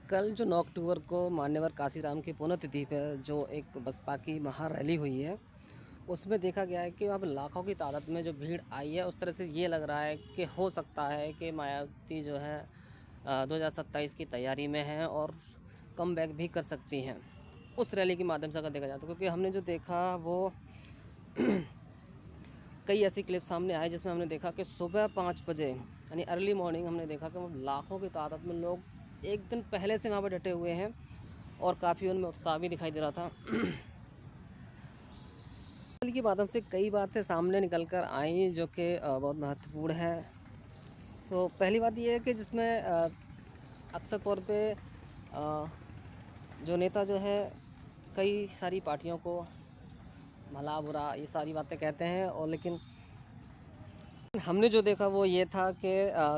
कल जो 9 अक्टूबर को मान्यवर काशीराम की पुण्यतिथि पे जो एक बसपा की महारैली हुई है, उसमें देखा गया है कि वहाँ पे लाखों की तादाद में जो भीड़ आई है, उस तरह से ये लग रहा है कि हो सकता है कि मायावती जो है 2027 की तैयारी में हैं और कमबैक भी कर सकती हैं। उस रैली के माध्यम से अगर देखा जाए तो, क्योंकि हमने जो देखा वो कई ऐसी क्लिप सामने आई जिसमें हमने देखा कि सुबह 5 बजे यानी अर्ली मॉर्निंग हमने देखा कि वो लाखों की तादाद में लोग एक दिन पहले से वहाँ पर डटे हुए हैं और काफ़ी उनमें उत्साह भी दिखाई दे रहा था। रैली के माध्यम से कई बातें सामने निकल कर आई जो कि बहुत महत्वपूर्ण है। पहली बात ये है कि जिसमें अक्सर तौर पे जो नेता जो है कई सारी पार्टियों को भला बुरा ये सारी बातें कहते हैं, और लेकिन हमने जो देखा वो ये था कि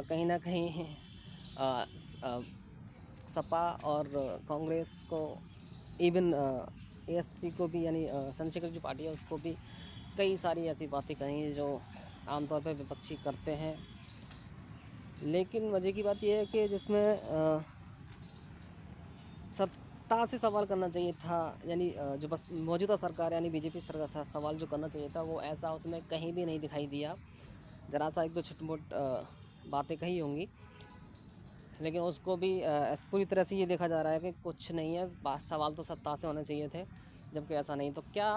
कहीं न कहीं सपा और कांग्रेस को, इवन एएसपी को भी, यानी चंद्रशेखर जो पार्टी है उसको भी कई सारी ऐसी बातें कहीं जो आमतौर पर विपक्षी करते हैं। लेकिन मज़े की बात यह है कि जिसमें सत्ता से सवाल करना चाहिए था, यानी जो बस मौजूदा सरकार यानी बीजेपी सरकार से सवाल जो करना चाहिए था वो ऐसा उसमें कहीं भी नहीं दिखाई दिया। ज़रा सा एक दो छोटी-मोटी बातें कही होंगी, लेकिन उसको भी पूरी तरह से ये देखा जा रहा है कि कुछ नहीं है, सवाल तो सत्ता से होने चाहिए थे, जबकि ऐसा नहीं। तो क्या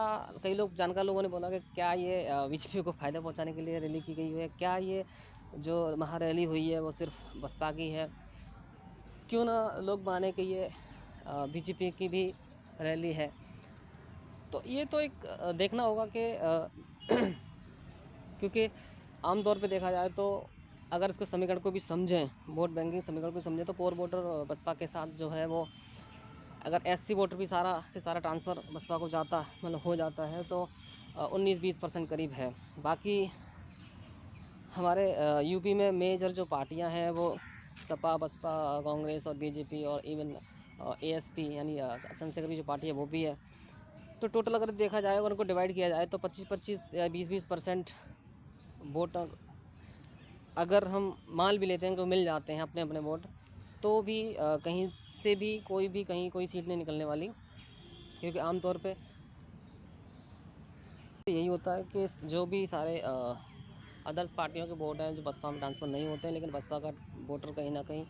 कई लोग जानकार लोगों ने बोला कि क्या ये बीजेपी को फ़ायदा पहुंचाने के लिए रैली की गई है? क्या ये जो महारैली हुई है वो सिर्फ बसपा की है? क्यों ना लोग माने कि ये बीजेपी की भी रैली है। तो ये तो एक देखना होगा कि क्योंकि आम तौर पे देखा जाए तो अगर इसको समीकरण को भी समझें, वोट बैंकिंग समीकरण को समझें, तो कोर वोटर बसपा के साथ जो है वो, अगर एससी वोटर भी सारा के सारा ट्रांसफ़र बसपा को जाता मतलब हो जाता है तो 19-20% करीब है। बाकी हमारे यूपी में मेजर जो पार्टियां हैं वो सपा, बसपा, कांग्रेस और बीजेपी और इवन एएसपी यानी चंद्रशेखर की जो पार्टी है वो भी है। तो टोटल अगर देखा जाए, अगर उनको डिवाइड किया जाए तो 25-25 या 20-20% वोटर अगर हम मान भी लेते हैं कि मिल जाते हैं अपने अपने वोट, तो भी कहीं से भी कहीं कोई सीट नहीं निकलने वाली, क्योंकि आमतौर पे यही होता है कि जो भी सारे अदर्स पार्टियों के वोट हैं जो बसपा में ट्रांसफ़र नहीं होते हैं, लेकिन बसपा का वोटर कहीं ना कहीं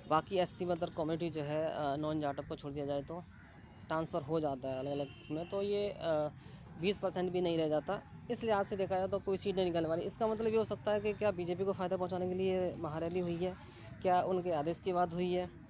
बाकी एससी अदर कम्युनिटी जो है नॉन जाटव को छोड़ दिया जाए तो ट्रांसफ़र हो जाता है अलग अलग इसमें, तो ये 20% भी नहीं रह जाता। इस लिहाज से देखा जाए तो कोई सीट नहीं निकलने वाली। इसका मतलब ये हो सकता है कि क्या बीजेपी को फ़ायदा पहुंचाने के लिए महारैली हुई है, क्या उनके आदेश की बात हुई है,